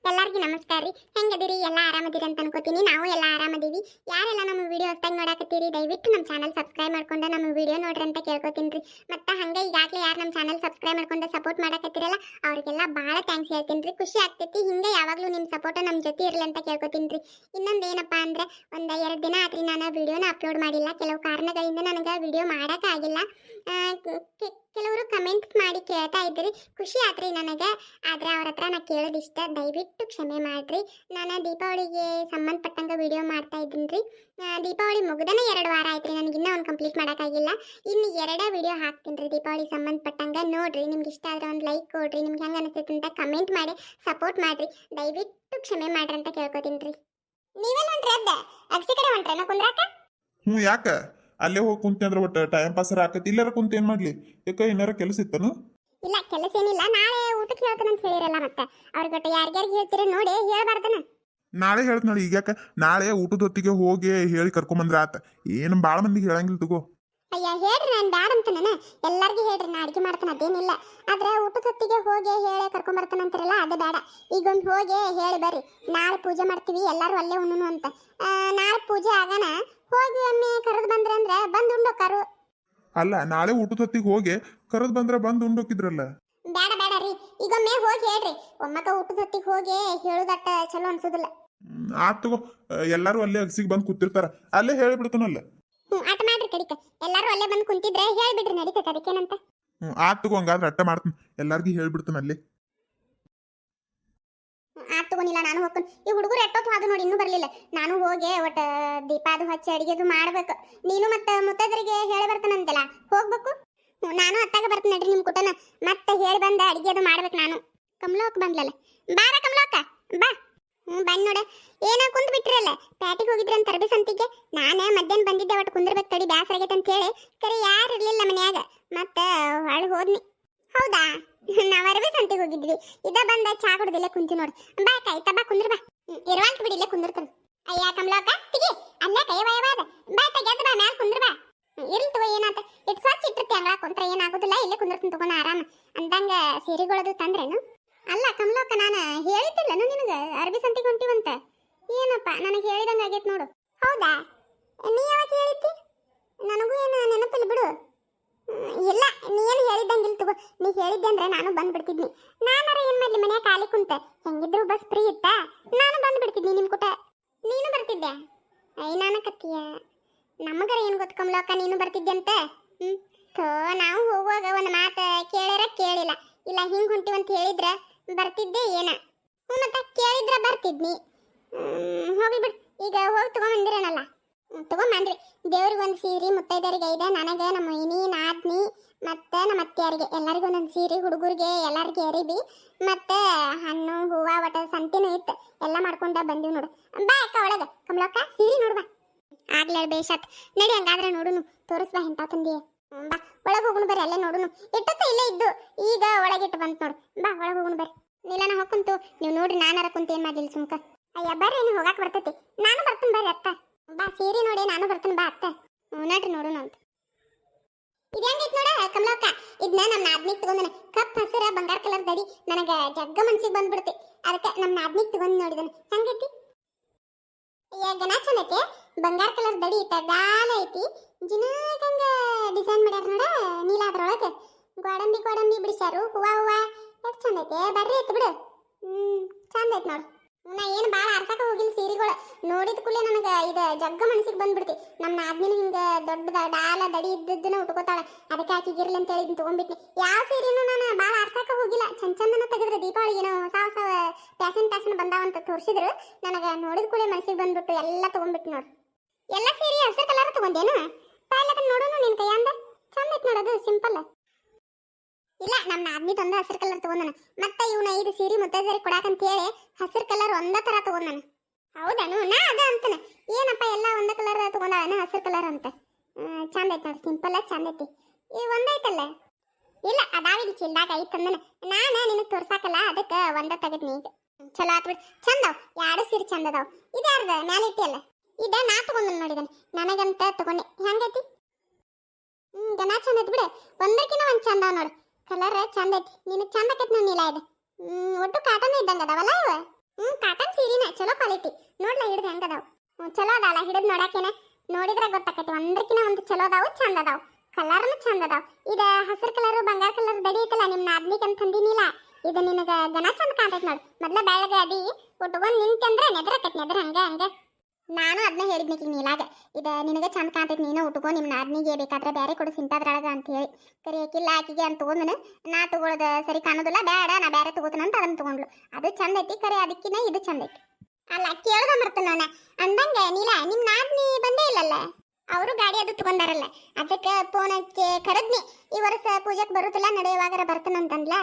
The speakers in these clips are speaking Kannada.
ಎಲ್ಲರಿಗೂ ನಮಸ್ಕಾರ ರೀ. ಹೆಂಗದಿರಿ? ಎಲ್ಲ ಆರಾಮದಿರಿ ಅಂತ ಅನ್ಕೋತೀನಿ. ನಾವು ಎಲ್ಲ ಆರಾಮದೀವಿ. ಯಾರೆಲ್ಲ ನಮ್ಮ ವಿಡಿಯೋ ಹೊಸದಾಗಿ ನೋಡಾಕತ್ತೀರಿ ದಯವಿಟ್ಟು ನಮ್ಮ ಚಾನಲ್ ಸಬ್ಸ್ಕ್ರೈಬ್ ಮಾಡ್ಕೊಂಡು ನಮ್ಮ ವಿಡಿಯೋ ನೋಡ್ರಿ ಅಂತ ಕೇಳ್ಕೊತೀನಿ ರೀ. ಮತ್ತೆ ಹಂಗೆ ಈಗಾಗಲೇ ಯಾರು ನಮ್ಮ ಚಾನಲ್ ಸಬ್ಸ್ಕ್ರೈಬ್ ಮಾಡ್ಕೊಂಡು ಸಪೋರ್ಟ್ ಮಾಡಾಕತ್ತೀರಲ್ಲ ಅವರಿಗೆಲ್ಲ ಭಾಳ ಥ್ಯಾಂಕ್ಸ್ ಹೇಳ್ತೀನಿ ರೀ. ಖುಷಿ ಆಗ್ತೈತಿ. ಹಿಂಗೆ ಯಾವಾಗಲೂ ನಿಮ್ಮ ಸಪೋರ್ಟ್ ನಮ್ಮ ಜೊತೆ ಇರಲಿ ಅಂತ ಕೇಳ್ಕೊತೀನಿ ರೀ. ಇನ್ನೊಂದು ಏನಪ್ಪ ಅಂದರೆ ಒಂದು 2 ದಿನ ಆತ್ರಿ ನಾನು ವಿಡಿಯೋನ ಅಪ್ಲೋಡ್ ಮಾಡಿಲ್ಲ. ಕೆಲವು ಕಾರಣಗಳಿಂದ ನನಗೆ ವಿಡಿಯೋ ಮಾಡೋಕ್ಕಾಗಿಲ್ಲ. ಕೆಲವರು ಕಮೆಂಟ್ಸ್ ಮಾಡಿ ಕೇಳ್ತಾ ಇದ್ರಿ, ಖುಷಿ ಆತ್ರಿ ನನಗೆ. ಆದರೆ ಅವ್ರ ಹತ್ರ ನಾ ಕೇಳೋದಿಷ್ಟ, ದಯವಿಟ್ಟು ಕ್ಷಮೆ ಮಾಡಿರಿ. ನಾನು ದೀಪಾವಳಿಗೆ ಸಂಬಂಧಪಟ್ಟಂಗೆ ವಿಡಿಯೋ ಮಾಡ್ತಾ ಇದ್ದೀನಿ ರೀ. ದೀಪಾವಳಿ ಮುಗ್ದನೇ 2 ವಾರ ಆಯ್ತು ರೀ. ನನಗಿನ್ನೂ ಒಂದು ಕಂಪ್ಲೀಟ್ ಮಾಡೋಕ್ಕಾಗಿಲ್ಲ. ಇನ್ನು 2 ವಿಡಿಯೋ ಹಾಕ್ತೀನಿ ರೀ ದೀಪಾವಳಿ ಸಂಬಂಧಪಟ್ಟಂಗೆ. ನೋಡಿರಿ, ನಿಮ್ಗೆ ಇಷ್ಟ ಆದರೆ ಒಂದು ಲೈಕ್ ಕೊಡ್ರಿ. ನಿಮ್ಗೆ ಹೆಂಗೆ ಅನಿಸ್ತೈತೆ ಅಂತ ಕಮೆಂಟ್ ಮಾಡಿ ಸಪೋರ್ಟ್ ಮಾಡಿರಿ. ದಯವಿಟ್ಟು ಕ್ಷಮೆ ಮಾಡ್ರಿ ಅಂತ ಕೇಳ್ಕೊತೀನಿ ರೀ. ನೀವೇನು ಹೊಂಟ್ರಿ? ಅಗ್ಸಿ ಕಡೆ ಹೊಂಟ್ರೇನೋ ಕುಂದ್ರಾಕ? ಯಾಕ ಅಲ್ಲೇ ಹೋಗಿ ಕುಂತಿ ಅಂದ್ರೆ ಒಟ್ಟು ಟೈಮ್ ಪಾಸ್ ಆಕತಿ. ಇಲ್ಲಾರ ಕುಂತ ಏನ್ ಮಾಡ್ಲಿ? ಯಾಕ ಏನಾರ ಕೆಲಸ ಇತ್ತನು? ಇಲ್ಲ, ಕೆಲಸ ಏನಿಲ್ಲ. ನಾಳೆ ಊಟಕ್ಕೆ ಹೇಳ್ತಾನೆ ಅಂತ ಹೇಳಿರಲ್ಲ, ಮತ್ತೆ ಅವ್ರಿಗೊಟ್ಟು ಯಾರ್ಯಾರಿಗೆ ಹೇಳ್ತೀರಿ ನೋಡಿ ಹೇಳ್ಬಾರ್ದನ? ನಾಳೆ ಹೇಳ್ತಾಳೆ. ಈಗ್ಯಾಕ ನಾಳೆ ಊಟದ ಹೊತ್ತಿಗೆ ಹೋಗಿ ಹೇಳಿ ಕರ್ಕೊಂಬಂದ್ರ ಆತ. ಏನು ಭಾಳ ಮಂದಿಗೆ ಹೇಳಂಗಿಲ್ಲ ತಗೋ. ಅಯ್ಯ ಹೇಳ್ರಿ, ನಾನು ಬ್ಯಾಡ ಅಂತ ನಾನು ಎಲ್ಲರಿಗೂ ಹೇಳ್ರಿ, ನಾ ಅಡುಗೆ ಮಾಡ್ತಾನೆ ಅದೇನಿಲ್ಲ. ಆದ್ರೆ ಊಟದ ಹೊತ್ತಿಗೆ ಹೋಗಿ ಹೇಳಿ ಕರ್ಕೊಂಬರ್ತಾನೆ ಅಂತಾರಲ್ಲ ಅದು ಬೇಡ. ಈಗೊಂದು ಹೋಗಿ ಹೇಳಿ ಬರ್ರಿ, ನಾಳೆ ಪೂಜೆ ಮಾಡ್ತೀವಿ ಎಲ್ಲರೂ ಅಲ್ಲೇ ಉಣ್ಣು ಅಂತ. ನಾಳೆ ಪೂಜೆ ಆಗೋಣ, ಹೋಗಿ ಒಮ್ಮೆ ಕರೆದು ಬಂದ್ರೆ ಅಂದ್ರೆ ಬಂದು ಉಂಡೋಕಾರು. ಅಲ್ಲ, ನಾಳೆ ಊಟದ ಹೊತ್ತಿಗೆ ಹೋಗಿ ಕರೆದ್ ಬಂದ್ರ ಬಂದು ಉಂಡೋಕಿದ್ರಲ್ಲ. ಬೇಡ ಬೇಡ ರೀ, ಈಗೊಮ್ಮೆ ಹೋಗಿ ಹೇಳ್ರಿ. ಒಮ್ಮಕ್ಕ ಊಟದ ಹೊತ್ತಿಗೆ ಹೋಗಿ ಹೇಳುದಟ್ಟ ಚಲೋ ಅನ್ಸೋದಿಲ್ಲ. ಆತ್ ತಗೋ. ಎಲ್ಲಾರು ಅಲ್ಲೇ ಅಗಸಿಗೆ ಬಂದು ಕೂತಿರ್ತಾರ, ಅಲ್ಲೇ ಹೇಳಿಬಿಡ್ತಾನಲ್ಲ. ಆಟ ಮಾಡ್ರಿ ಕಡಿಕ. ಎಲ್ಲರೂ ಅಲ್ಲೇ ಬಂದು ಕುಂತಿದ್ರೆ ಹೇಳ್ಬಿಡ್ರಿ, ನಡೀತೈತೆ, ಅದಕ್ಕೇನಂತ. ಆತ್ ತಗೋ. ಹಂಗಾದ್ರೆ ಅಟ್ಟ ಮಾಡ್ತೀನಿ, ಎಲ್ಲಾರ್ಗಿ ಹೇಳ್ಬಿಡ್ತಾನ ಅಲ್ಲೇ. ಆತ್ ತಗೋನಿಲ್ಲ, ನಾನು ಹೋಗ್ತೀನಿ. ಈ ಹುಡುಗರು ಎಷ್ಟೊತ್ತು ಅದು ನೋಡಿ ಇನ್ನೂ ಬರಲಿಲ್ಲ. ನಾನು ಹೋಗಿ ಒಟ್ಟು ದೀಪ ಅದು ಹಚ್ಚಿ ಅಡಿಗೆದು ಮಾಡ್ಬೇಕು. ನೀನು ಮತ್ತೆ ಮುತ್ತೈದರಿಗೆ ಹೇಳಿ ಬರ್ತಾನಂತಲ್ಲ, ಹೋಗ್ಬೇಕು. ನಾನು ಅತ್ತಾಗ ಬರ್ತೀನಿ ನಡ್ರಿ ನಿಮ್ಮ ಕುಟನ. ಮತ್ತೆ ಹೇಳಿ ಬಂದ ಅಡಿಗೆ ಅದು ಮಾಡ್ಬೇಕು ನಾನು. ಕಮಲಕ್ಕ ಬಂದ್ಲಲ್ಲ, ಬಾರ ಕಮಲಕ್ಕ ಬಾ. ಬಂದ್ ನೋಡ. ಏನ ಕುಂತ್ ಬಿಟ್ರಲ್ಲ, ಪ್ಯಾಟಿಗೆ ಹೋಗಿದ್ರಿ ಅಂತ ಅರ್ಬಿ ಸಂತಿಗೆ. ನಾನೇ ಮಧ್ಯಾಹ್ನ ಬಂದಿದ್ದೆ, ಒಟ್ಟು ಕುಂದಿರ್ಬೇಕು ತಡಿ, ಬ್ಯಾಸರ ಆಗೈತೆ ಅಂತ ಹೇಳಿ. ಕರೆ ಯಾರು ಇರ್ಲಿಲ್ಲ ಮನ್ಯಾಗ, ಮತ್ತೆ ಹೊಳ್ ಹೋದ್ನಿ. ಹೌದಾ? ನಾವ್ ಅರ್ಬಿ ಸಂತಿಗೆ ಹೋಗಿದ್ವಿ. ಇದ ಬಂದ ಚಾ ಕುಡ್ದಿಲ್ಲ ಕುಂತಿ ನೋಡು. ಬಾ ಕಾಯ್ತಾ, ಬಾ ಕುಂದ್ರ ಬಾ. ಇರುವಂತ ಬಿಡಿಲ್ಲ ಕುಂದಿರ್ತಾನ. ಅಯ್ಯ ಕಮಲಕ್ಕ ತಿಗಿ, ಅಲ್ಲ ಕೈ ವಯವಾದ. ಬಾ ತೆಗೆದ್ ಬಾ, ಮ್ಯಾಲ ಕುಂದ್ರ ಬಾ. ಇರ್ಲಿ ತಗೋ, ಏನಾತ ಇಟ್ಟು ಸ್ವಚ್ಛ ಇಟ್ಟಿರ್ತಿ ಅಂಗಳ ಕುಂತ್ರ ಏನಾಗುದಿಲ್ಲ. ಇಲ್ಲೇ ಕುಂದಿರ್ತೀನಿ ತಗೋಣ ಆರಾಮ. ಅಂದಂಗ ಸೀರೆಗಳದು ತಂದ್ರೇನು? ಅಲ್ಲ ಕಮಲಕ್ಕ, ನಾನು ಹೇಳಿದ್ದಿಲ್ಲನು ನಿನಗೆ ಅರ್ಬಿ ಸಂತಿಗೆ ಹೊಂಟಿವಂತ? ಏನಪ್ಪ, ನನಗೆ ಹೇಳಿದಂಗ ಆಗೈತೆ ನೋಡು. ಹೌದಾ? ನೀ ಯಾವಾಗ ಹೇಳಿದ್ದಿ? ನನಗೂ ಏನು ನೆನಪಿಲ್ಲ ಬಿಡು. ಇಲ್ಲ, ನೀ ಏನು ಹೇಳಿದ್ದಂಗಿಲ್ಲ ತಗೋ. ನೀ ಹೇಳಿದ್ದೆ ಅಂದ್ರೆ ನಾನು ಬಂದ್ಬಿಡ್ತಿದ್ನಿ. ನಾನಾರ ಏನ್ ಮಾಡ್ಲಿ, ಮನ್ಯಾಗ ಖಾಲಿ ಕುಂತ. ಹೆಂಗಿದ್ರು ಬಸ್ ಫ್ರೀ ಇತ್ತ, ನಾನು ಬಂದ್ಬಿಡ್ತಿದ್ನಿ ನಿಮ್ ಕುಟ. ನೀನು ಬರ್ತಿದ್ದೆ? ನಾನು ಕತ್ತೀಯ, ನಮಗರ ಏನು ಗೊತ್ತು ಕಮಲಕ್ಕ, ನೀನು ಬರ್ತಿದ್ದೆ ಅಂತ. ಥೋ, ನಾವು ಹೋಗುವಾಗ ಒಂದು ಮಾತು ಕೇಳ್ಯಾರ ಕೇಳಿಲ್ಲ. ಇಲ್ಲ ಹಿಂಗೆ ಹೊಂಟಿವಂತ ಹೇಳಿದ್ರ ಬರ್ತಿದ್ದೆ ಏನ. ಮತ್ತೆ ಕೇಳಿದ್ರ ಬರ್ತಿದ್ನಿ. ಹೋಗ್ಲಿ ಬಿಡು, ಈಗ ಹೋಗಿ ತಗೊಂಬಂದಿರೇನಲ್ಲ. ತಗೊಂಬಂದ್ರಿ. ದೇವ್ರಿಗೆ ಒಂದು ಸೀರೆ, ಮುತ್ತೈದರಿಗೆ 5, ನನಗೆ, ನಮ್ಮ ಇನಿ ನಾದ್ನಿ ಮತ್ತೆ ನಮ್ಮ ಅತ್ತೆಯರಿಗೆ ಎಲ್ಲರಿಗೂ ಒಂದೊಂದು ಸೀರೆ, ಹುಡುಗರಿಗೆ ಎಲ್ಲರಿಗೆ ಅರಿಬಿ ಮತ್ತೆ ಹಣ್ಣು ಹೂವ ಒಟ್ಟ ಸಂತಿನೂ ಇತ್ತು. ಎಲ್ಲ ಮಾಡ್ಕೊಂಡ ಬಂದಿವಿ ನೋಡು. ಬಾ ಅಕ್ಕ ಒಳಗೆ. ಕಮಲಕ್ಕ ಸೀರೆ ನೋಡ್ಬಾ. ಆಗ್ಲೇ ಬೇಷತ್ ನಡಿ. ಹಂಗಾದ್ರೆ ನೋಡುನು, ತೋರಿಸ್ಬಾ ಎಂತ ತಂದಿಯೇ. ಬಾ ಒಳಗೆ ಹೋಗುನು ಬರ್ರಿ, ಅಲ್ಲೇ ನೋಡುನು. ಇಟ್ಟತ್ತ ಇಲ್ಲೇ ಇದ್ದು ಈಗ ಒಳಗಿಟ್ಟು ಬಂತು ನೋಡು. ಬಾ ಒಳಗೆ ಹೋಗುನು ಬರ್ರಿ. ನೀಲನ ಹೊಕ್ಕಂತು ನೀವು ನೋಡ್ರಿ, ನಾನಾರ ಕುಂತ ಏನ್ ಮಾಡ್ಲಿಲ್ಲ ಸುಮ್ಕ. ಅಯ್ಯ ಬರ್ರಿ, ನೀವು ಹೋಗಾಕ್ ಬರ್ತೈತಿ. ನಾನು ಬರ್ತೀನಿ ಬರ್ರಿ ಅತ್ತ. ಬಾ ಸೀರೆ ನೋಡಿ, ನಾನು ಬರ್ತೀನಿ ಬಾ ಅತ್ತ. ನೋಡ್ರಿ ನೋಡುನು ಅಂತ. ಇದು ಹೆಂಗೈತಿ ನೋಡ ಕಮಲಕ್ಕ, ಇದನ್ನ ನಮ್ಮ ನಾದ್ನಿಗೆ ತಗೊಂಡನ. ಕಪ್ ಹಸಿರ ಬಂಗಾರ ಕಲರ್ ದಡಿ ನನಗೆ ಜಗ್ಗ ಮನ್ಸಿಗೆ ಬಂದ್ಬಿಡುತ್ತೆ. ಅದಕ್ಕೆ ನಮ್ಮ ನಾದ್ನಿಗೆ ತಗೊಂಡು ನೋಡಿದನು. ಹೆಂಗೈತಿ? ಗಣ ಚಂದ ಐತಿ. ಬಂಗಾರ ಕಲರ್ ದಡಿ ತಗಾಲ ಐತಿ. ಜಿನಾಗಂಗ ಡಿಸೈನ್ ಮಾಡ್ಯಾರ ನೋಡ ನೀಲ. ಅದ್ರೊಳಗೆ ಗೋಡಂಬಿ ಗೋಡಂಬಿ ಬಿಡಿಸ್ಯಾರು, ಹೂವ ಹೂವ. ಎಷ್ಟು ಚಂದ ಐತೆ, ಬರ್ರಿ ಐತಿ ಬಿಡು. ಚಂದ ಐತಿ ನೋಡು. ನಾ ಏನು ಭಾಳ ಆರ್ಸಕ ಹೋಗಿಲ್ಲ ಸೀರೆಗಳು. ನೋಡಿದ ಕೂಡಲೇ ನನಗೆ ಇದು ಜಗ್ಗ ಮನಸ್ಸಿಗೆ ಬಂದ್ಬಿಡ್ತಿ. ನಮ್ಮ ನಾದ್ನಿನ ಹಿಂಗೆ ದೊಡ್ಡದ ಡಾಲ ದಡಿ ಇದ್ದದ್ದನ್ನ ಉಟ್ಕೋತಾಳೆ. ಅದಕ್ಕೆ ಹಾಕಿಗಿರ್ಲಿ ಅಂತ ಹೇಳಿ ತೊಗೊಂಡ್ಬಿಟ್ನಿ. ಯಾವ ಸೀರೆನೂ ನಾನು ಭಾಳ ಆರ್ಸಕ ಹೋಗಿಲ್ಲ. ಚಂದನ ತೆಗೆದ್ರೆ ದೀಪಾವಳಿಗೆ ಏನೋ ಹೊಸ ಹೊಸ ಪ್ಯಾಸನ್ ಬಂದಾವಂತ ತೋರಿಸಿದ್ರು. ನನಗೆ ನೋಡಿದ ಕೂಡಲೇ ಮನಸ್ಸಿಗೆ ಬಂದ್ಬಿಟ್ಟು ಎಲ್ಲ ತೊಗೊಂಡ್ಬಿಟ್ಟು ನೋಡು. ಎಲ್ಲ ಸೀರೆ ಹಸಿರು ಕಲರ್ ತೊಗೊಂಡೇನು? ಪಾಯ್ಲಕ ನೋಡೋನು ನಿನ್ನ ಕೈಯಂದ. ಚಂದ ಐತಿ ನೋಡೋದು, ಸಿಂಪಲ್. ಇಲ್ಲ, ನಮ್ಮ ನಾದ್ನಿ ತಂದ ಹಸಿರು ಕಲರ್ ತಗೊಂಡನ. ಮತ್ತೆ ಇವನ 5 ಸೀರೆ ಮುತ್ತೈದರಿಗೆ ಕೊಡಾಕಂತ ಹೇಳಿ ಹಸಿರು ಕಲರ್ ಒಂದ ತರ ತಗೊಂಡನ. ಹೌದನು? ನಾ ಅದ ಅಂತಾನೆ, ಏನಪ್ಪ ಎಲ್ಲ ಒಂದ ಕಲರ್ ತಗೊಂಡಾನ ಹಸಿರು ಕಲರ್ ಅಂತ. ಚಂದ ಐತಿ ನೋಡಿ, ಸಿಂಪಲ್ ಚಂದ ಐತಿ. ಈ ಒಂದೈತಲ್ಲ? ಇಲ್ಲ, ಅದಾವಿಲ್ಲ ಚಿಲ್ದಾಗ ಐತಿ ತಂದನ. ನಾನು ನಿನಗೆ ತೋರ್ಸಾಕಲ್ಲ, ಅದಕ್ಕೆ ಒಂದ ತೆಗದ್ನಿ. ಈಗ ಚಲೋ ಆತ್ ಬಿಡು. ಚಂದವ್ 2 ಸೀರೆ ಚಂದ ಅದಾವ. ಇದ್ಯಾರ್ದ ಮ್ಯಾಲೆ ಇಟ್ಟಿಯಲ್ಲ? ಇದ ನಾ ತಗೊಂಡ್ ನೋಡಿದನ, ನನಗಂತ ತಗೊಂಡೆ. ಹೆಂಗೈತಿ? ಗಣ ಚಂದ ಐತಿ ಬಿಡು. ಒಂದಕ್ಕಿಂತ ಒಂದು ಚಂದ ನೋಡು. ಕಲರ್ ಚಂದ ಐತಿ. ನಿನಗೆ ಚಂದ ಆಕೈತಿ ನೋಡಿ ನೀಲ ಇದು. ಒಟ್ಟು ಕಾಟನ್ ಇದ್ದಂಗೆ ಅದಾವಲ್ಲ ಇವ. ಕಾಟನ್ ಸೀರೆನ ಚಲೋ ಕ್ವಾಲಿಟಿ ನೋಡ್ಲಾ ಹಿಡಿದು ಹೆಂಗದಾವ ಚಲೋ ಅದಾವಲ್ಲ ಹಿಡಿದು ನೋಡಾಕೇನೆ ನೋಡಿದ್ರೆ ಗೊತ್ತಾಕೈತಿ ಒಂದಕ್ಕಿನ ಒಂದು ಚಲೋ ಅದಾವು ಚಂದ ಅದಾವ ಕಲರ್ನು ಚಂದ ಅದಾವ ಇದ ಹಸಿರು ಕಲರ್ ಬಂಗಾರ ಕಲರ್ ದಡಿ ಐತಲ್ಲ ನಿಮ್ಮ ನಾದ್ನಿಗೆ ಅಂತ ತಂದಿನಿಲ್ಲ ಇದು ನಿನಗ ಗನ ಚಂದ ಕಾಣ್ತೈತಿ ನೋಡು ಮೊದ್ಲ ಬೆಳಗ್ಗೆ ಅದಿ ಉಟ್ಕೊಂಡ್ ನಿಂತಂದ್ರೆ ನೆದ್ರಕೈತಿ ನೆದ್ರ ಹಂಗ ನಾನು ಅದನ್ನ ಹೇಳಿದ್ನಿಕಿ ನೀಲಾಗ ಇದ ನಿನಗೆ ಚಂದ ಕಾಣ್ತೈತಿ ನೀನು ಉಟ್ಕೋ ನಿಮ್ಮ ನಾದ್ನಿಗೆ ಬೇಕಾದ್ರೆ ಬೇರೆ ಕೊಡು ಸಿಂತಾದ್ರೊಳಗ ಅಂತ ಹೇಳಿ ಕರಿ ಆಕಿಲ್ಲ ಆಕಿಗೆ ಅಂತ ತಗೊಂಡನ ನಾ ತಗೊಳ್ಳೋದು ಸರಿ ಕಾಣೋದಿಲ್ಲ ಬೇಡ ನಾ ಬೇರೆ ತಗೋತನಂತ ಅದನ್ನ ತಗೊಂಡ್ಲು ಅದು ಚಂದ ಐತಿ ಕರೆ ಅದಕ್ಕಿನ ಇದು ಚಂದ ಐತಿ ಅಲ್ಲ ಕೇಳ್ದ ಮರ್ತನೋಣ ಅಂದಂಗ ನೀಲ ನಿಮ್ ನಾದ್ನಿ ಬಂದೇ ಇಲ್ಲಲ್ಲ ಅವರು ಗಾಡಿ ಅದು ತಗೊಂಡಾರಲ್ಲ ಅದಕ್ಕೆ ಫೋನ್ ಹಚ್ಚಿ ಕರದ್ನಿ ಈ ವರ್ಷ ಪೂಜೆಗೆ ಬರುತ್ತಿಲ್ಲ ನಡೆಯುವಾಗರ ಬರ್ತಾನಂತಂದ್ಲ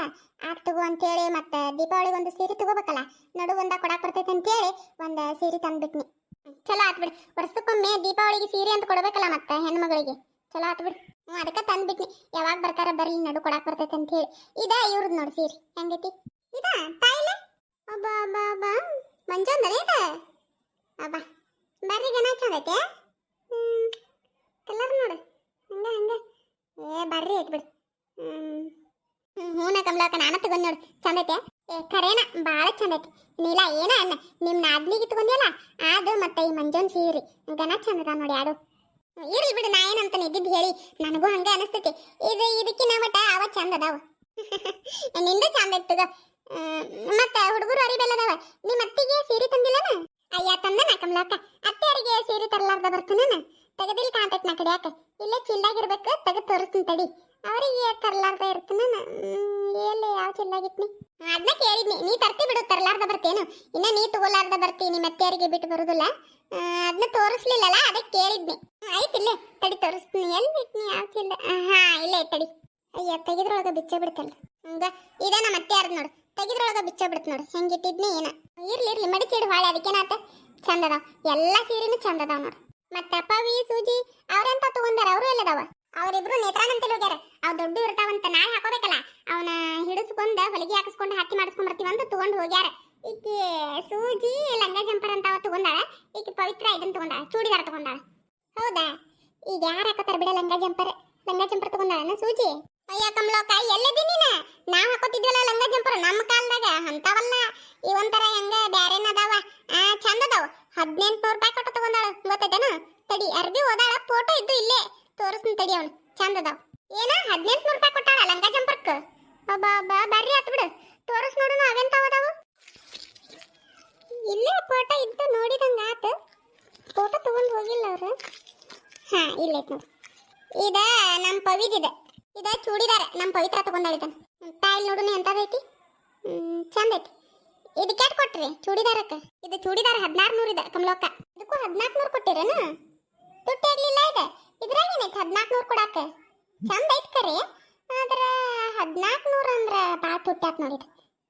ಆತ್ ತಗೋ ಅಂತೇಳಿ ಮತ್ತೆ ದೀಪಾವಳಿಗೆ ಒಂದು ಸೀರೆ ತಗೋಬೇಕಲ್ಲ ನಡು ಒಂದ ಕೊಡಾಕ್ ಬರ್ತೈತೆ ಅಂತೇಳಿ ಒಂದು ಸೀರೆ ತಂದ್ಬಿಟ್ನಿ ಚಲೋ ಆತ್ ಬಿಡಿ ವರ್ಷಕ್ಕೊಮ್ಮೆ ದೀಪಾವಳಿಗೆ ಸೀರೆ ಅಂತ ಕೊಡ್ಬೇಕಲ್ಲ ಮತ್ತೆ ಹೆಣ್ಮಗಳಿಗೆ ಚಲೋ ಆತ್ ಬಿಡಿ ಅದಕ್ಕೆ ತಂದ್ಬಿಟ್ನಿ ಯಾವಾಗ ಬರ್ತಾರ ಬರ್ಲಿ ನಡು ಕೊಡಾಕ್ ಬರ್ತೈತೆ ಅಂತ ಹೇಳಿ ಇದ ಇವ್ರದ್ ನೋಡಿ ಸೀರೆ ಹೆಂಗೈತಿ ಇದ ತಾಯಿಲೆ ಅಬ್ಬಾ ಅಬ್ಬಾ ಅಬ್ಬಾ ಮಂಜಂದನೇ ಇದ ಅಬ್ಬಾ ಬರ್ರಿ ಗನ ಚಂದೈತೆ ಕಲರ್ ನೋಡು ಹಂಗ ಏ ಬರ್ರಿ ಐತ್ ಬಿಡು ಹೂನ ಕಮಲಾಕ ನಾನು ತಗೊಂಡ್ ನೋಡು ಚಂದೈತೆ ಏ ಖರೇನ ಭಾಳ ಚಂದೈತಿ ನೀಲ ಏನ ಅನ್ನ ನಿಮ್ ನಾದ್ನಿಗೆ ತಗೊಂಡಿಯಲ್ಲ ಅದು ಮತ್ತೆ ಈ ಮಂಜನ್ ಸೀರೆ ಗನ ಚಂದದ ನೋಡಿ ಯಾಡು ಇರ್ಲಿ ಬಿಡು ನಾ ಏನಂತ ಇದ್ದಿದ್ದು ಹೇಳಿ ನನಗೂ ಹಂಗ ಅನಿಸ್ತೈತಿ ಇದಕ್ಕಿನ ಮಟ್ಟ ಅವ ಚಂದ ಅದಾವ ನಿಂದ ಚಂದ ಐತಿ ತಗೋ ಮತ್ತ ಹುಡುಗರು ಅರಿಬೆಲ್ಲದವ ನಿಮ್ಮ ಅತ್ತಿಗೆ ಸೀರೆ ತಂದಿಲ್ಲನ ಅಯ್ಯ ತಂದನ ಕಮಲಾಕ ಅತ್ತೆಯರಿಗೆ ಸೀರೆ ತರಲಾರ್ದ ಬರ್ತಾನ ತೆಗದಿಲ್ ಕಾಂತೈತ್ ನಾ ಕಡಿಯಾಕ ಇಲ್ಲೇ ಚಿಲ್ಲಾಗಿರ್ಬೇಕು ತೆಗೆದು ತೋರಿಸ್ತೀನಿ ತಡಿ ಅವರಿಗೆ ತರಲಾರ್ದ ಇರ್ತಾನ ಎಲ್ಲಿ ಯಾವ ಚಿಲ್ಲಾಗಿತ್ನಿ ಅದನ್ನ ಕೇಳಿದ್ನಿ ನೀ ತರ್ತಿ ಬಿಡು ತರಲಾರ್ದ ಬರ್ತೇನು ಇನ್ನ ನೀ ತಗೋಲಾರ್ದ ಬರ್ತಿ ನಿಮ್ಮ ಅತ್ತೆಯರಿಗೆ ಬಿಟ್ಟು ಬರುದಿಲ್ಲ ಅದನ್ನ ತೋರಿಸ್ಲಿಲ್ಲಲ್ಲ ಅದಕ್ಕೆ ಕೇಳಿದ್ನಿ ಆಯ್ತಿಲ್ಲೇ ತಡಿ ತೋರಿಸ್ತೀನಿ ಎಲ್ಲಿ ಬಿಟ್ನಿ ಯಾವ ಚಿಲ್ಲ ಹಾ ಇಲ್ಲೇ ತಡಿ ಅಯ್ಯ ತೆಗಿದ್ರೊಳಗ ಬಿಚ್ಚ ಬಿಡ್ತಲ್ಲ ಹಂಗ ಇದ ನಮ್ಮ ಅತ್ತೆ ಯಾರ್ದು ನೋಡು ತೆಗಿದ್ರೊಳಗ ಬಿಚ್ಚ ಬಿಡ್ತ ನೋಡು ಹೆಂಗಿಟ್ಟಿದ್ನಿ ಏನ ಇರ್ಲಿ ಮಡಿಚಿಡು ಹಾಳೆ ಅದಕ್ಕೇನಾತ ಚಂದ ಅದಾವ ಎಲ್ಲ ಸೀರೆನೂ ಚಂದ ಅದಾವ ನೋಡು ಮತ್ತ ಪವಿ ಸೂಜಿ ಅವ್ರೆಂತ ತಗೊಂಡಾರ ಅವರು ಎಲ್ಲದಾವ ಅವರಿಬ್ರು ನೇತ್ರಾನಂತಲ್ಲಿ ಹೋಗ್ಯಾರ ಅವ್ ದೊಡ್ಡ ಇರ್ತಾವಂತ ನಾಳೆ ಹಾಕೋಬೇಕಲ್ಲ ಅವನ ಹಿಡಿಸ್ಕೊಂಡ ಹೊಲಿಗೆ ಹಾಕಿಸ್ಕೊಂಡು ಹತ್ತಿ ಮಾಡಿಸ್ಕೊಂಡ್ ಬರ್ತೀವಂತ ತಗೊಂಡು ಹೋಗ್ಯಾರ ಈಕಿ ಸೂಜಿ ಲಂಗ ಜಂಪರ್ ಅಂತ ತಗೊಂಡಾಳ ಈಕಿ ಪವಿತ್ರ ಇದನ್ನ ತಗೊಂಡಾಳ ಚೂಡಿದಾರ ತಗೊಂಡಾಳ ಹೌದಾ ಈಗ ಯಾರು ಹಾಕೋತಾರ ಬಿಡ ಲಂಗ ಜಂಪರ್ ತಗೊಂಡಾಳನ ಸೂಜಿ ಅಯ್ಯ ಕಮಲೋಕ ಎಲ್ಲದಿ ನೀನ ನಾವ್ ಹಾಕೋತಿದ್ವಲ್ಲ ಲಂಗ ಜಂಪರ್ ನಮ್ಮ ಕಾಲದಾಗ ಅಂತವಲ್ಲ ಇವಂತರ ಹೆಂಗ ಬ್ಯಾರೇನ ಅದಾವ ಚಂದ ಅದಾವ 1800 ರೂಪಾಯಿ ಕೊಟ್ಟು ತಗೊಂಡಾಳ ಗೊತ್ತೈತೇನ ತಡಿ ಅರ್ಬಿ ಓದಾಳ ಫೋಟೋ ಇದ್ದು ಇಲ್ಲೇ ತೋರಿಸ್ತೀನಿ ತಡಿ ಅವನು ಚಂದ ಅದಾವ ಏನ 1800 ರೂಪಾಯಿ ಕೊಟ್ಟಾಳ ಲಂಗ ಜಂಪರ್ಕ ಅಬ್ಬಾ ಬರ್ರಿ ಆತ್ ಬಿಡು ತೋರಿಸ್ ನೋಡುನು ಅವೆಂತಾವ ಅದಾವು ಇಲ್ಲೇ ಫೋಟೋ ಇದ್ದು ನೋಡಿದಂಗ ಆತ ಫೋಟೋ ತಗೊಂಡು ಹೋಗಿಲ್ಲ ಅವ್ರು ಹಾ ಇಲ್ಲೈತ್ ನೋಡಿ ಇದ ನಮ್ಮ ಪವಿದಿದೆ ಇದ ಚೂಡಿದಾರ ನಮ್ಮ ಪವಿತ್ರ ತಗೊಂಡಾಳಿದ್ದಾನ ತಾಯಿಲ್ ನೋಡುನು ಎಂತದೈತಿ ಚಂದ ಐತಿ ಇದು ಕ್ಯಾಟ್ ಕೊಟ್ರಿ ಚೂಡಿದಾರಕ್ಕೆ ಇದು ಚೂಡಿದಾರ 1600 ಇದೆ ಕಮಲೋಕ ಇದಕ್ಕೂ 1400 ಕೊಟ್ಟಿರೇನು ತುಟ್ಟಿ ಆಗ್ಲಿಲ್ಲ ಇದೆ ಇದ್ರಾಗ ಏನೈತಿ 1400 ಕೊಡಾಕ ಚಂದ ಐತಿ ಕರೆ ಆದ್ರ 1400 ಅಂದ್ರ ಭಾಳ ತುಟ್ಟಿ ಆತ್ ನೋಡಿದ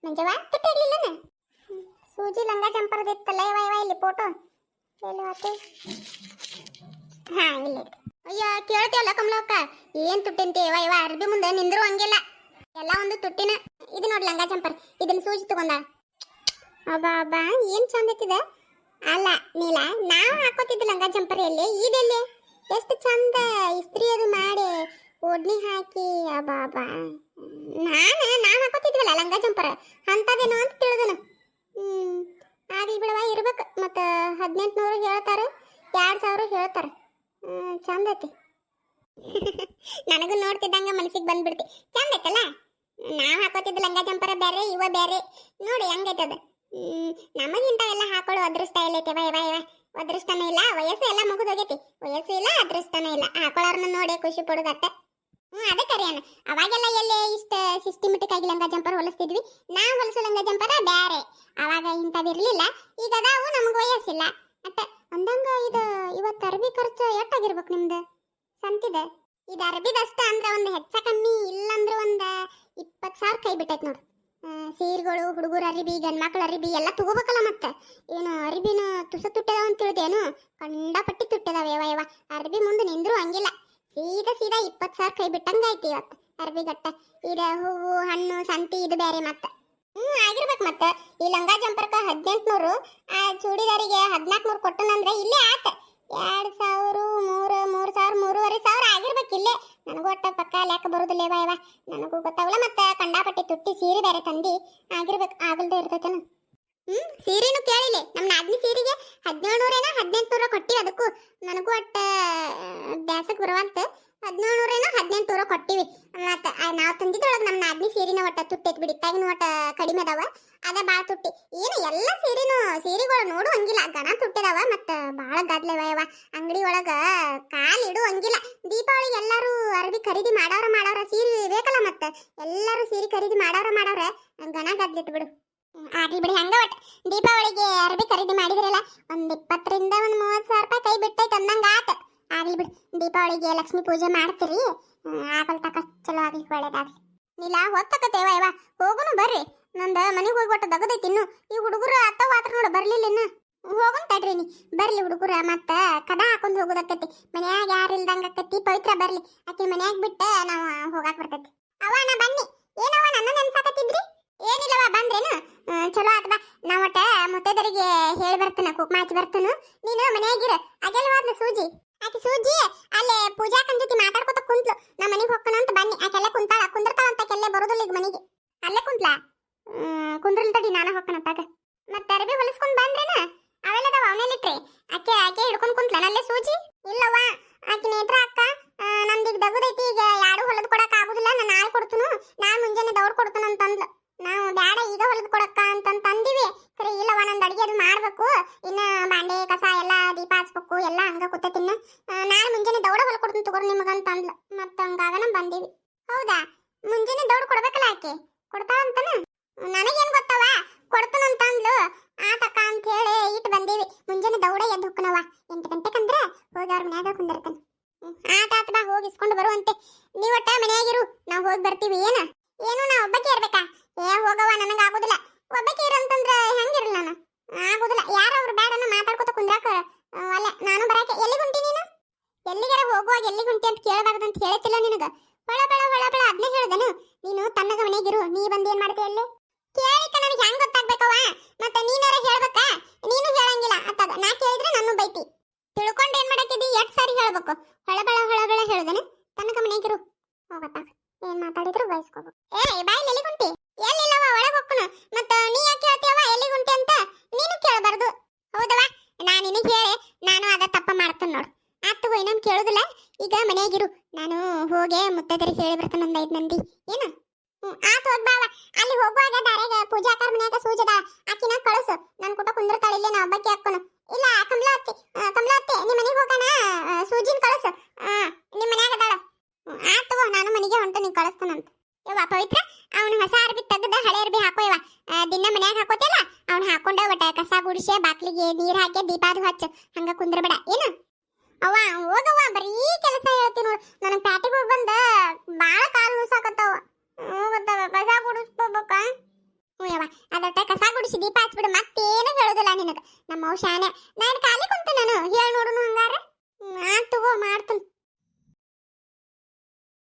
ಮಂಜವ್ವ ತುಟ್ಟಿ ಆಗ್ಲಿಲ್ಲನ ಸೂಜಿ ಲಂಗ ಜಂಪರ್ದ ಇತ್ತಲ್ಲ ಇವ ಇಲ್ಲಿ ಫೋಟೋ ಎಲ್ಲಿ ಆತು ಹಾ ಇಲ್ಲ ಅಯ್ಯ ಕೇಳ್ತೀವಲ್ಲ ಕಮಲಕ್ಕ ಏನ್ ತುಟ್ಟಿಂತೆ ಇವ ಅರ್ಬಿ ಮುಂದೆ ನಿಂದ್ರು ಹಂಗಿಲ್ಲ ಎಲ್ಲ ಒಂದು ತುಟ್ಟಿನ ಇದು ನೋಡಿ ಲಂಗ ಜಂಪರ್ ಇದನ್ನ ಸೂಜಿ ತಗೊಂಡ ಅಬ್ಬಾ ಏನ್ ಚಂದ ಐತಿದ ಅಲ್ಲ ನೀಲ ನಾವು ಹಾಕೋತಿದ್ದ ಲಂಗ ಜಂಪರ್ ಎಲ್ಲಿ ಇದೆಲ್ಲಿ ಎಷ್ಟು ಚಂದ ಇಸ್ತ್ರಿ ಅದು ಮಾಡಿ ಓಡ್ನಿ ಹಾಕಿ ಅಬ್ಬಾ ನಾವು ಹಾಕೋತಿದ್ವಲ್ಲ ಲಂಗ ಜಂಪರ್ ಅಂತದೇನೋ ಅಂತ ತಿಳಿದನು ಆಗ್ಲಿ ಬಿಡವ ಇರ್ಬೇಕು ಮತ್ತು 1800 ಹೇಳ್ತಾರೆ 2000 ಹೇಳ್ತಾರೆ ಚಂದ ಐತಿ ನನಗೂ ನೋಡ್ತಿದ್ದಂಗ ಮನಸ್ಸಿಗೆ ಬಂದ್ಬಿಡ್ತಿ ಚಂದ ಐತಲ್ಲ ನಾವು ಹಾಕೋತಿದ್ದ ಲಂಗ ಜಂಪರ ಬೇರೆ ಇವ ಬೇರೆ ನೋಡಿ ಹೆಂಗೈತದ ನಮಗಿಂತವೆಲ್ಲ ಹಾಕೊಳ್ಳೋ ಅದೃಷ್ಟ ಎಲ್ಲೈತೆ ಇವ ಅದೃಷ್ಟನೇ ಇಲ್ಲ ವಯಸ್ಸು ಎಲ್ಲ ಮುಗಿದೋಗೈತಿ ವಯಸ್ಸು ಇಲ್ಲ ಅದೃಷ್ಟನೇ ಇಲ್ಲ ಹಾಕೊಳ್ಳೋರ್ನ ನೋಡಿ ಖುಷಿ ಪಡೋದಟ್ಟೆ ಅದೇ ಕರಿಯಣ್ಣ ಅವಾಗೆಲ್ಲ ಎಲ್ಲೇ ಇಷ್ಟ ಸಿಸ್ಟಮೆಟಿಕ್ ಆಗಿ ಲಂಗ ಜಂಪರ್ ಹೊಲಿಸ್ತಿದ್ವಿ ನಾವು ಹೊಲಿಸೋ ಲಂಗ ಜಂಪರ ಬೇರೆ ಅವಾಗ ಇಂಥದಿರ್ಲಿಲ್ಲ ಈಗ ಅದಾವು ನಮಗೆ ವಯಸ್ಸಿಲ್ಲ ಅಟ್ಟ ಅಂದಂಗ ಇದು ಇವತ್ತು ಅರ್ಬಿ ಖರ್ಚು ಎಷ್ಟಾಗಿರ್ಬೇಕು ನಿಮ್ದು ಸಂತಿದೆ ಇದು ಅರ್ಬಿದಷ್ಟ ಅಂದ್ರೆ ಒಂದು ಹೆಚ್ಚ ಕಮ್ಮಿ ಇಲ್ಲಂದ್ರೆ ಒಂದು 20,000 ಕೈ ಬಿಟ್ಟೈತೆ ನೋಡು ಸೀರೆಗಳು ಹುಡುಗರ ಅರಿಬಿ ಗಂಡ್ಮಕ್ಳ ಅರಿಬಿ ಎಲ್ಲ ತಗೋಬೇಕಲ್ಲ ಮತ್ತೆ ಏನು ಅರಿಬಿನ ತುಸ ತುಟ್ಟದಾವ ಅಂತ ತಿಳಿದೇನು ಕಂಡಪಟ್ಟಿ ತುಟ್ಟದಾವ ಯವ ಅರ್ಬಿ ಮುಂದೆ ನಿಂದ್ರು ಹಂಗಿಲ್ಲ ಸೀದಾ 20,000 ಕೈ ಬಿಟ್ಟಂಗ ಐತಿ ಇವತ್ತು ಅರ್ಬಿ ಗಟ್ಟ ಇದು ಹೂವು ಹಣ್ಣು ಸಂತಿ ಇದು ಬೇರೆ ಮತ್ತೆ ಆಗಿರ್ಬೇಕು ಮತ್ತೆ ಈ ಲಂಗ ಜಂಪರ್ಕ 1800 ಆ ಚೂಡಿದಾರಿಗೆ 1400 ಕೊಟ್ಟನಂದ್ರೆ ಇಲ್ಲೇ ಆತ 2000 3,000 ಆಗಿರ್ಬೇಕು ಇಲ್ಲೇ ನನಗೂ ಒಟ್ಟ ಪಕ್ಕ ಲೆಕ್ಕ ಬರುದಿಲ್ಲ ಇವ ನನಗೂ ಗೊತ್ತಾಗಲ್ಲ ಮತ್ತೆ ಕಂಡಾಪಟ್ಟಿ ತುಟ್ಟಿ ಸೀರೆ ಬೇರೆ ತಂದಿ ಆಗಿರ್ಬೇಕು ಆಗಲ್ದೇ ಇರ್ತೈತೇನು ಸೀರೆನು ಕೇಳಿಲ್ಲ ನಮ್ಮ ನಾದ್ನಿ ಸೀರೆಗೆ 1700 1800 ಕೊಟ್ಟಿವಿ ಅದಕ್ಕೂ ನನಗೂ ಒಟ್ಟ ಬ್ಯಾಸಕ್ ಬರುವಂತ 1700 1800 ಕೊಟ್ಟಿವಿ ಮತ್ತ ನಾವು ತಂದಿದ್ದೊಳಗ ನಮ್ಮ ನಾದ್ನಿ ಸೀರೆನ ಒಟ್ಟ ತುಟ್ಟೈತ್ ಬಿಡಿ ಇತ್ತಾಗಿನ ಒಟ್ಟ ಕಡಿಮೆ ಅದಾವ ಅದ ಬಾಳ ತುಟ್ಟಿ ಏನು ಎಲ್ಲ ಸೀರೆಗಳು ನೋಡು ಹಂಗಿಲ್ಲ ಗಣ ತುಟ್ಟಿದಾವ ಮತ್ತ ಬಾಳ ಗದ್ಲೆವ ಅಂಗಡಿ ಒಳಗ ಕಾಲ್ ಇಡು ಹಂಗಿಲ್ಲ ದೀಪಾವಳಿಗೆ ಎಲ್ಲಾರು ಅರ್ಬಿ ಖರೀದಿ ಮಾಡವ್ರ ಸೀರೆ ಬೇಕಲ್ಲ ಮತ್ತ ಎಲ್ಲಾರು ಸೀರೆ ಖರೀದಿ ಮಾಡವ್ರ ಗಣ ಗದ್ಲಿತ್ ಬಿಡು ಆಗ್ಲಿ ಬಿಡಿ ಹಂಗ ಒಟ್ಟ ದೀಪಾವಳಿಗೆ ಅರ್ಬಿ ಖರೀದಿ ಮಾಡಿದ್ರಲ್ಲ ಒಂದ್ 20 ರಿಂದ ಒಂದ್ 30,000 ರೂಪಾಯಿ ಕೈ ಬಿಟ್ಟೈತೆ ಅಂದಂಗ ಆತ ಆಗ್ಲಿ ಬಿಡಿ ದೀಪಾವಳಿಗೆ ಲಕ್ಷ್ಮೀ ಪೂಜೆ ಮಾಡ್ತೀರಿ ಆಗಲ್ ತಕ ಚಲೋ ಆಗ್ಲಿ ಒಳ್ಳೇದಾಗ್ಲಿ ನೀಲ ಹೊತ್ತಕತ್ತೇವ ಯವ ಹೋಗುನು ಬರ್ರಿ ನಂದ ಮನೆಗೆ ಹೋಗಿ ಒಟ್ಟು ದಗದೈತಿ ಇನ್ನು ಈ ಹುಡುಗರು ಅತ್ತವ ಆತ್ರ ನೋಡು ಬರ್ಲಿಲ್ಲ ಇನ್ನು ಹೋಗುನ್ ತಡ್ರಿ ನೀ ಬರ್ಲಿ ಹುಡುಗರ ಮತ್ತ ಕದ ಹಾಕೊಂಡ್ ಹೋಗುದಕ್ಕತಿ ಮನ್ಯಾಗ ಯಾರು ಇಲ್ದಂಗ ಆಕತಿ ಪವಿತ್ರ ಬರ್ಲಿ ಆಕಿ ಮನ್ಯಾಗ ಬಿಟ್ಟ ನಾವ್ ಹೋಗಾಕ್ ಬರ್ತೈತಿ ಅವ ನಾ ಬನ್ನಿ ಏನವ ನನ್ನ ನೆನ್ಸಾಕತ್ತಿದ್ರಿ ಏನಿಲ್ಲವ ಬಂದ್ರೇನು ಚಲೋ ಆತ್ ಬಾ ನಾ ಒಟ್ಟ ಮುತ್ತೈದರಿಗೆ ಹೇಳಿ ಬರ್ತಾನ ಕುಕ್ಮ ಹಚ್ಚಿ ಬರ್ತಾನ ನೀನು ಮನ್ಯಾಗಿರ ಅಗೆಲ್ವಾದ್ಲ ಸೂಜಿ ಆಕಿ ಸೂಜಿ ಅಲ್ಲೇ ಪೂಜಾಕನ್ ಜೊತೆ ಮಾತಾಡ್ಕೊತ ಕುಂತ್ಲು ನಾ ಮನೆಗೆ ಹೋಗ್ತಾನ ಅಂತ ಬನ್ನಿ ಆಕೆಲ್ಲ ಕುಂದಿರ್ತಾಳ ಅಂತ ಕೆಲ್ಲೆ ಬರೋದಿಲ್ಲ ಈಗ ಮನೆಗೆ ಅಲ್ಲೇ ಕುಂತ್ಲಾ ಕುಂದ್ರಲ್ ತಡಿ ನಾನು ಹೋಗ್ತಾನತ್ತಾಗ ಮತ್ತೆ ಅರಬಿ ಹೊಲಿಸ್ಕೊಂಡ್ ಬಂದ್ರೇನ ಅವೆಲ್ಲದವ ಅವನೇಲಿಟ್ರಿ ಆಕೆ ಹಿಡ್ಕೊಂಡ್ ಕುಂತ್ಲ ಅಲ್ಲೇ ಸೂಜಿ ಇಲ್ಲವ ಆಕಿ ನೇತ್ರ ಅಕ್ಕ ನಮ್ದೀಗ ದಗುದೈತಿ ಈಗ ಯಾರು ಹೊಲದ್ ಕೊಡಕ್ ಆಗುದಿಲ್ಲ ನಾ ನಾಳೆ ಕೊಡ್ತನು ನಾಳೆ ಮುಂಜಾನೆ ದೌಡ್ ಕೊಡ್ತಾನ ಅಂತಂದ್ಲು ನಾವು ಬ್ಯಾಡ ಈಗ ಹೊಲದ್ ಕೊಡಕ್ಕ ಅಂತಂದಿವಿ ಸರಿ ಇಲ್ಲವ ನಂದು ಅಡಿಗೆ ಅದು ಮಾಡ್ಬೇಕು ಇನ್ನ ಬಾಂಡೆ ಕಸ ಎಲ್ಲ ದೀಪ ಹಚ್ಬೇಕು ಎಲ್ಲ ಹಂಗ ಕೂತೈತಿನ್ನ ನಾಳೆ ಮುಂಜಾನೆ ದೌಡ ಹೊಲ ಕೊಡ್ತೀನಿ ತಗೋರಿ ನಿಮಗಂತ ಅಂದ್ಲು ಮತ್ತ ಹಂಗಾಗ ನಮ್ ಬಂದೀವಿ ಹೌದಾ ಮುಂಜಾನೆ ದೌಡ್ ಕೊಡ್ಬೇಕಲ್ಲ ಆಕೆ ಕೊಡ್ತಾಳ ಅಂತನ ನನಗೇನ್ ಗೊತ್ತವ ಕೊಡ್ತಾನಂತ ಅಂದ್ಲು ಆತಕ್ಕ ಅಂತ ಹೇಳಿ ಇಟ್ಟು ಬಂದೀವಿ ಮುಂಜಾನೆ ದೌಡ ಎದ್ದು ಹೊಕ್ಕನವ 8 ಗಂಟೆಕಂದ್ರ ಹೋಗಿ ಅವ್ರ ಮನ್ಯಾಗ ಕುಂದಿರ್ತಾನ ಆತ ಬಾ ಹೋಗಿ ಇಸ್ಕೊಂಡು ಬರುವಂತೆ ನೀವಟ್ಟ ಮನ್ಯಾಗಿರು ನಾವ್ ಹೋಗಿ ಬರ್ತೀವಿ ಏನು ನಾ ಒಬ್ಬಕ್ಕೆ ಇರ್ಬೇಕಾ ಹೋಗವ ನನಗ ಆಗುದಿಲ್ಲ ಒಬ್ಬಕ್ಕೆ ಇರಂತಂದ್ರ ಹೆಂಗಿರಲ್ಲ ನಾನು ಆಗುದಿಲ್ಲ ಯಾರ ಅವ್ರು ಬೇಡನ್ನ ಮಾತಾಡ್ಕೊತ ಕುಂದ್ರಾಕ ಅಲ್ಲ ನಾನು ಬರಾಕೆ ಎಲ್ಲಿಗೆ ಹೊಂಟಿ ನೀನು ಎಲ್ಲಿಗಾರ ಹೋಗುವಾಗ ಎಲ್ಲಿಗೆ ಹೊಂಟಿ ಅಂತ ಕೇಳಬಾರ್ದಂತ ಹೇಳ್ತಿಲ್ಲ ನಿನಗ ಹೊಳ ಅದ್ನೇ ಹೇಳ್ದನು ನೀನು ತನ್ನಗ ಮನೆಗಿರು ನೀ ಬಂದು ಏನ್ ಮಾಡ್ತೀಯ ಅಲ್ಲಿ ಕೇಳಿಕ ನನಗೆ ಹೆಂಗ್ ಗೊತ್ತಾಗ್ಬೇಕವ ಮತ್ತೆ ನೀನಾರ ಹೇಳ್ಬೇಕಾ ನೀನು ಹೇಳಂಗಿಲ್ಲ ಅತ್ತಾಗ ನಾ ಕೇಳಿದ್ರೆ ನಾನು ಬೈತಿ ತಿಳ್ಕೊಂಡು ಏನ್ ಮಾಡಕ್ಕಿದಿ ಎಷ್ಟ್ ಸಾರಿ ಹೇಳ್ಬೇಕು ಹೊಳ ಹೇಳ್ದನು ತನ್ನಗ ಮನೆಗಿರು ಹೋಗತ್ತಾಗ ಏನ್ ಮಾತಾಡಿದ್ರು ಬಯಸ್ಕೋಬೇಕು ಬಾಯಿ ಎಲ್ಲಿ ಗುಂಟಿ ಎಲ್ಲಿಲ್ಲವ ಒಳಗೆ ಹೋಗ್ಕನು ಮತ್ತ ನೀ ಯಾಕೆ ಹೇಳ್ತೀಯವ ಎಲ್ಲಿ ಗುಂಟಿ ಅಂತ ನೀನು ಕೇಳಬಾರ್ದು ಹೌದವಾ ನಾನು ನಿನಗೆ ಹೇಳಿ ನಾನು ಅದ ತಪ್ಪ ಮಾಡ್ತೇನೆ ನೋಡು ಆತು ಇನ್ನೊಂದು ಕೇಳುದಿಲ್ಲ ಈಗ ಮನೆಯಾಗಿರು ನಾನು ಹೋಗಿ ಮುತ್ತೈದರಿಗೆ ಹೇಳಿ ಬರ್ತಾನೆ ಒಂದು 5 ಮಂದಿ ಏನು ಆತು ಹೋಗ್ ಬಾವ ಅಲ್ಲಿ ಹೋಗುವಾಗ ದಾರ್ಯಾಗ ಪೂಜಾಕಾರ ಮನ್ಯಾಗ ಸೂಜದ ಆಕಿನ ಕಳಿಸು ನಾನು ಕುಟ ಕುಂದಿರ್ತಾಳೆ ಇಲ್ಲೇ ನಾ ಒಬ್ಬಕ್ಕೆ ಹಾಕೋನು ಇಲ್ಲ ಕಮಲಾವತಿ ನಿಮ್ಮ ಮನೆಗೆ ಹೋಗೋಣ ಸೂಜಿನ ಕಳಿಸು ನಿಮ್ಮ ಮನ್ಯಾಗ ಅದಾಳ ಆತು ನಾನು ಮನೆಗೆ ಹೊಂಟು ನೀನು ಕಳಿಸ್ತಾನಂತ ಯವ್ವ ಪವಿತ್ರ ಅವನು ಹೊಸ ಅರ್ಬಿ ತೆಗ್ದ ಹಳೆ ಅರ್ಬಿ ಹಾಕೋ ಯವ್ವ ದಿನ ಮನ್ಯಾಗ ಹಾಕೋತಿಯಲ್ಲ ಅವ್ನು ಹಾಕೊಂಡ ಒಟ್ಟ ಕಸ ಗುಡಿಸಿ ಬಾಕ್ಲಿಗೆ ನೀರ್ ಹಾಕಿ ದೀಪ ಅದು ಹಚ್ಚು ಹಂಗ ಕುಂದ್ರಬೇಡ ಏನು ಅವ್ವ ಹೋಗವ್ವ ಬರೀ ಕೆಲಸ ಹೇಳ್ತೀನಿ ನೋಡು ನನಗೆ ಪ್ಯಾಟಿಗೆ ಹೋಗಿ ಬಂದ ಬಾಳ ಕಾಲು ನುಸಾಕತ್ತಾವ ಹೋಗತ್ತವ ಕಸ ಗುಡಿಸ್ಕೋಬೇಕ ಯವ್ವ ಅದಟ್ಟ ಕಸ ಗುಡಿಸಿ ದೀಪ ಹಚ್ಬಿಡು ಮತ್ತೇನು ಹೇಳುದಿಲ್ಲ ನಿನಗೆ ನಮ್ಮ ಶಾನೆ ನಾನು ಖಾಲಿ ಕುಂತ ನಾನು ಹೇಳಿ ನೋಡುನು ಹಂಗಾರ ಆತು ಮಾಡ್ತೀನಿ